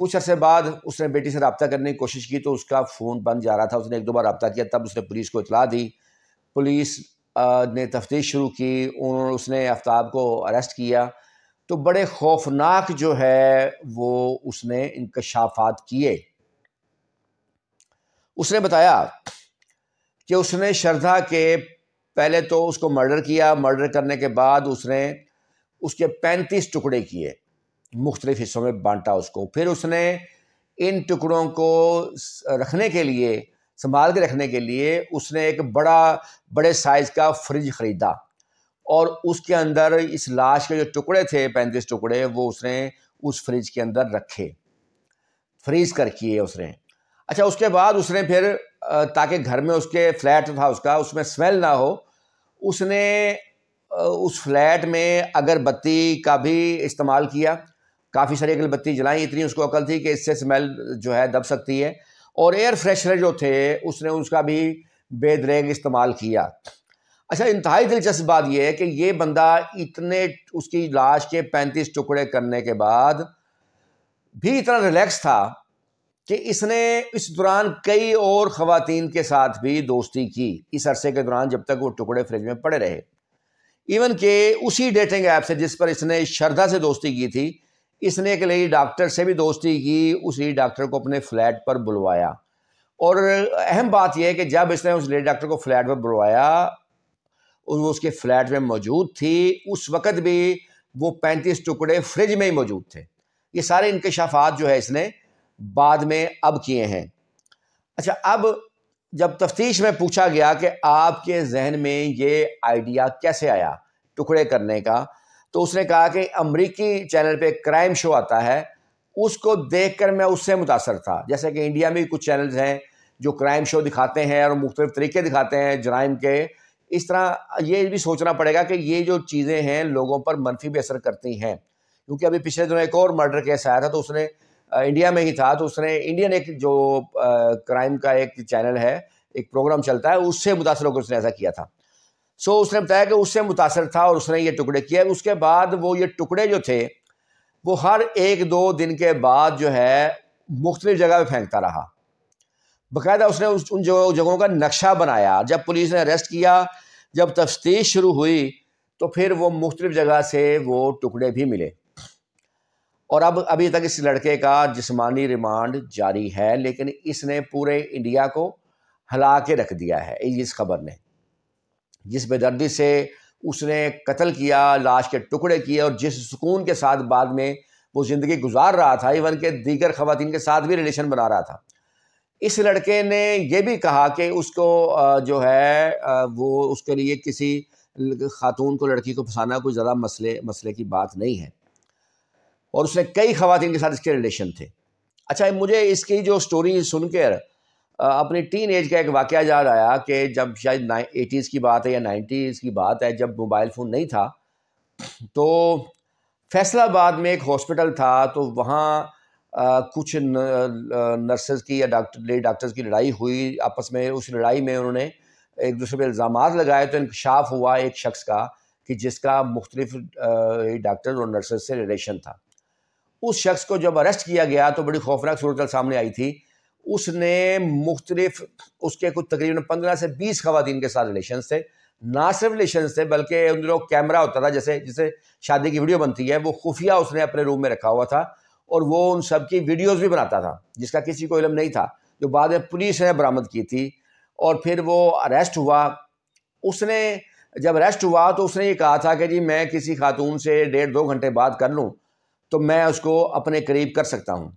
کچھ عرصے بعد اس نے بیٹی سے رابطہ کرنے کی کوشش کی تو اس کا فون بند جا رہا تھا. اس نے 1-2 بار رابطہ کیا, تب اس نے پولیس کو اطلاع دی. پولیس نے تفتیش شروع کی. اس نے آفتاب کو اریسٹ کیا. تو بڑے خوفناک جو ہے وہ اس نے انکشافات کیے. اس نے بتایا کہ اس نے شردھا کے پہلے تو اس کو مرڈر کیا. مرڈر کرنے کے بعد اس نے اس کے 35 ٹکڑے کیے, مختلف حصوں میں بانٹا اس کو. پھر اس نے ان ٹکڑوں کو رکھنے کے لیے, سنبھال کے رکھنے کے لیے اس نے ایک بڑے سائز کا فریج خریدا, اور اس کے اندر اس لاش کے جو ٹکڑے تھے 35 ٹکڑے وہ اس نے اس فریج کے اندر رکھے, فریز کر کیے اس نے. اچھا, اس کے بعد اس نے پھر تاکہ گھر میں اس کے فلیٹ تھا اس میں اسمیل نہ ہو, اس نے اس فلیٹ میں اگربتی کا بھی استعمال کیا. کافی ساری اگربتی جلائیں, اتنی اس کو عقل تھی کہ اس سے اسمیل جو ہے دب سکتی ہے. اور ایئر فریشنر جو تھے اس نے اس کا بھی بے دریغ استعمال کیا. اچھا, انتہائی دلچسپ بات یہ ہے کہ یہ بندہ اتنے اس کی لاش کے 35 ٹکڑے کرنے کے بعد بھی اتنا ریلیکس تھا کہ اس نے اس دوران کئی اور خواتین کے ساتھ بھی دوستی کی اس عرصے کے دوران جب تک وہ ٹکڑے فریج میں پڑے رہے. ایون کہ اسی ڈیٹنگ ایپ سے جس پر اس نے شردھا سے دوستی کی تھی, اس نے ایک لیڈی ڈاکٹر سے بھی دوستی کی. اس لیڈی ڈاکٹر کو اپنے فلیٹ پر بلوایا. اور اہم بات یہ ہے کہ جب اس نے اس لیڈی ڈاکٹر کو فلیٹ پر بلوایا, وہ اس کے فلیٹ میں موجود تھی, اس وقت بھی وہ 35 ٹکڑے فریج میں ہی موجود تھے. یہ سارے انکشافات جو ہے اس نے بعد میں اب کیے ہیں. اچھا, اب جب تفتیش میں پوچھا گیا کہ آپ کے ذہن میں یہ آئیڈیا کیسے آیا ٹکڑے کرنے کا, تو اس نے کہا کہ امریکی چینل پہ کرائم شو آتا ہے, اس کو دیکھ کر میں اس سے متاثر تھا. جیسے کہ انڈیا میں کچھ چینلز ہیں جو کرائم شو دکھاتے ہیں اور مختلف طریقے دکھاتے ہیں جرائم کے. اس طرح یہ بھی سوچنا پڑے گا کہ یہ جو چیزیں ہیں لوگوں پر منفی بھی اثر کرتی ہیں. کیونکہ ابھی پچھلے دنوں ایک اور مرڈر کیس آیا تھا, تو اس نے انڈیا میں ہی تھا, تو اس نے انڈین ایک جو کرائم کا ایک چینل ہے, ایک پروگرام چلتا ہے, اس سے متاثر ہو کر اس نے ایسا کیا تھا. سو اس نے بتایا کہ اس سے متاثر تھا اور اس نے یہ ٹکڑے کیے. اس کے بعد وہ یہ ٹکڑے جو تھے وہ ہر 1-2 دن کے بعد جو ہے مختلف جگہ پہ پھینکتا رہا. باقاعدہ اس نے ان جگہوں کا نقشہ بنایا. جب پولیس نے اریسٹ کیا, جب تفتیش شروع ہوئی, تو پھر وہ مختلف جگہ سے وہ ٹکڑے بھی ملے. اور ابھی تک اس لڑکے کا جسمانی ریمانڈ جاری ہے, لیکن اس نے پورے انڈیا کو ہلا کے رکھ دیا ہے اس خبر نے. جس بے دردی سے اس نے قتل کیا, لاش کے ٹکڑے کیے, اور جس سکون کے ساتھ بعد میں وہ زندگی گزار رہا تھا, ایون کہ دیگر خواتین کے ساتھ بھی ریلیشن بنا رہا تھا. اس لڑکے نے یہ بھی کہا کہ اس کو جو ہے وہ اس کے لیے کسی خاتون کو, لڑکی کو پھنسانا کوئی زیادہ مسئلے کی بات نہیں ہے, اور اس نے کئی خواتین کے ساتھ اس کے ریلیشن تھے. اچھا, مجھے اس کی جو سٹوری سن کر اپنی ٹین ایج کا ایک واقعہ یاد آیا کہ جب شاید 80s کی بات ہے یا 90s کی بات ہے, جب موبائل فون نہیں تھا, تو فیصل آباد میں ایک ہاسپٹل تھا, تو وہاں کچھ نرسز کی یا لیڈی ڈاکٹرز کی لڑائی ہوئی آپس میں. اس لڑائی میں انہوں نے ایک دوسرے پہ الزامات لگائے, تو انکشاف ہوا ایک شخص کا کہ جس کا مختلف ڈاکٹرز اور نرسز سے ریلیشن تھا. اس شخص کو جب اریسٹ کیا گیا تو بڑی خوفناک صورتحال سامنے آئی تھی. اس نے مختلف, اس کے کچھ تقریباً 15 سے 20 خواتین کے ساتھ ریلیشنز تھے. نہ صرف ریلیشنز تھے بلکہ ان دنوں کیمرہ ہوتا تھا, جیسے شادی کی ویڈیو بنتی ہے, وہ خفیہ اس نے اپنے روم میں رکھا ہوا تھا, اور وہ ان سب کی ویڈیوز بھی بناتا تھا, جس کا کسی کو علم نہیں تھا, جو بعد میں پولیس نے برآمد کی تھی. اور پھر وہ اریسٹ ہوا. اس نے جب اریسٹ ہوا تو اس نے یہ کہا تھا کہ جی میں کسی خاتون سے 1.5-2 گھنٹے بات کر لوں تو میں اس کو اپنے قریب کر سکتا ہوں.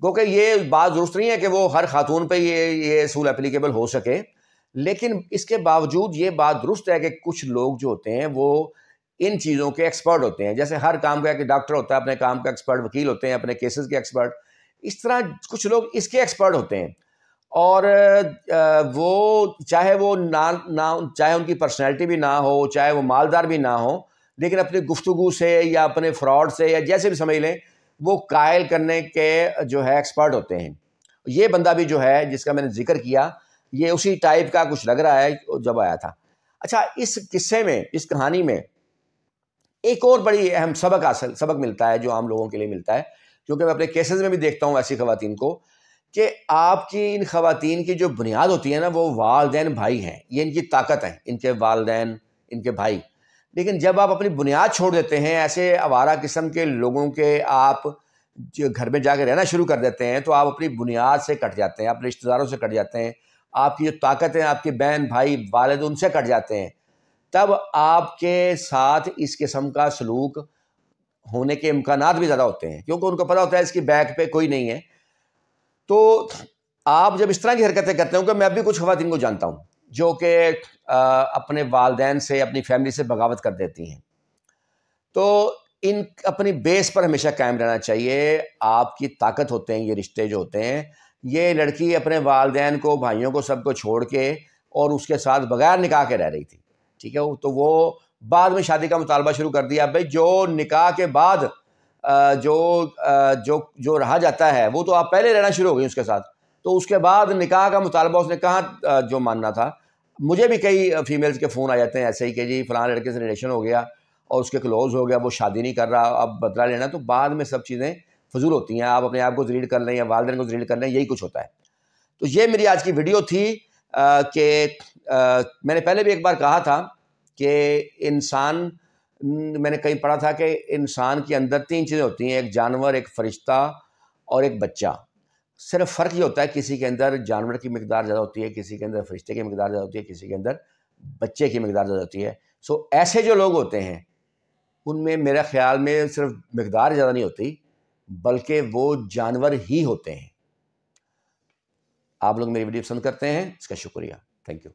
کیونکہ یہ بات درست نہیں ہے کہ وہ ہر خاتون پہ یہ اصول اپلیکیبل ہو سکے, لیکن اس کے باوجود یہ بات درست ہے کہ کچھ لوگ جو ہوتے ہیں وہ ان چیزوں کے ایکسپرٹ ہوتے ہیں. جیسے ہر کام کا ایک ڈاکٹر ہوتا ہے اپنے کام کا ایکسپرٹ, وکیل ہوتے ہیں اپنے کیسز کے ایکسپرٹ, اس طرح کچھ لوگ اس کے ایکسپرٹ ہوتے ہیں. اور وہ چاہے ان کی پرسنالٹی بھی نہ ہو, چاہے وہ مالدار بھی نہ ہو, لیکن اپنی گفتگو سے یا اپنے فراڈ سے یا جیسے بھی سمجھ لیں, وہ قائل کرنے کے جو ہے ایکسپرٹ ہوتے ہیں. یہ بندہ بھی جو ہے جس کا میں نے ذکر کیا, یہ اسی ٹائپ کا کچھ لگ رہا ہے جب آیا تھا. اچھا, اس قصے میں, اس کہانی میں ایک اور بڑی اہم سبق ملتا ہے جو عام لوگوں کے لیے ملتا ہے, کیونکہ میں اپنے کیسز میں بھی دیکھتا ہوں ایسی خواتین کو کہ آپ کی ان خواتین کی جو بنیاد ہوتی ہے نا وہ والدین بھائی ہیں، یہ ان کی طاقت ہے، ان کے والدین، ان کے بھائی. لیکن جب آپ اپنی بنیاد چھوڑ دیتے ہیں ایسے آوارہ قسم کے لوگوں کے آپ جو گھر میں جا کے رہنا شروع کر دیتے ہیں تو آپ اپنی بنیاد سے کٹ جاتے ہیں، اپنے رشتہ داروں سے کٹ جاتے ہیں، آپ کی جو طاقت ہے، آپ کی بہن بھائی والد ان سے کٹ جاتے ہیں. تب آپ کے ساتھ اس قسم کا سلوک ہونے کے امکانات بھی زیادہ ہوتے ہیں، کیونکہ ان کو پتہ ہوتا ہے اس کی بیک پہ کوئی نہیں ہے. تو آپ جب اس طرح کی حرکتیں کرتے ہیں، کہ میں بھی کچھ خواتین کو جانتا ہوں جو کہ اپنے والدین سے، اپنی فیملی سے بغاوت کر دیتی ہیں، تو ان اپنی بیس پر ہمیشہ قائم رہنا چاہیے. آپ کی طاقت ہوتے ہیں یہ رشتے جو ہوتے ہیں. یہ لڑکی اپنے والدین کو، بھائیوں کو، سب کو چھوڑ کے اور اس کے ساتھ بغیر نکاح کے رہ رہی تھی، ٹھیک ہے. تو وہ بعد میں شادی کا مطالبہ شروع کر دیا. بھائی جو نکاح کے بعد جو رہا جاتا ہے وہ تو آپ پہلے رہنا شروع ہو گئی اس کے ساتھ، تو اس کے بعد نکاح کا مطالبہ اس نے کہاں جو ماننا تھا. مجھے بھی کئی فیمیلز کے فون آ جاتے ہیں ایسے ہی کہ جی فلاں لڑکے سے ریلیشن ہو گیا اور اس کے کلوز ہو گیا، وہ شادی نہیں کر رہا، اب بدلہ لینا. تو بعد میں سب چیزیں فضول ہوتی ہیں، آپ اپنے آپ کو ذلیل کر لیں یا والدین کو ذلیل کر لیں، یہی کچھ ہوتا ہے. تو یہ میری آج کی ویڈیو تھی کہ میں نے پہلے بھی ایک بار کہا تھا کہ انسان، میں نے کہیں پڑھا تھا کہ انسان کے اندر 3 چیزیں ہوتی ہیں، ایک جانور، ایک فرشتہ اور ایک بچہ. صرف فرق یہ ہوتا ہے کسی کے اندر جانور کی مقدار زیادہ ہوتی ہے، کسی کے اندر فرشتے کی مقدار زیادہ ہوتی ہے، کسی کے اندر بچے کی مقدار زیادہ ہوتی ہے. ایسے جو لوگ ہوتے ہیں ان میں میرے خیال میں صرف مقدار زیادہ نہیں ہوتی بلکہ وہ جانور ہی ہوتے ہیں. آپ لوگ میری ویڈیو پسند کرتے ہیں، اس کا شکریہ. Thank you.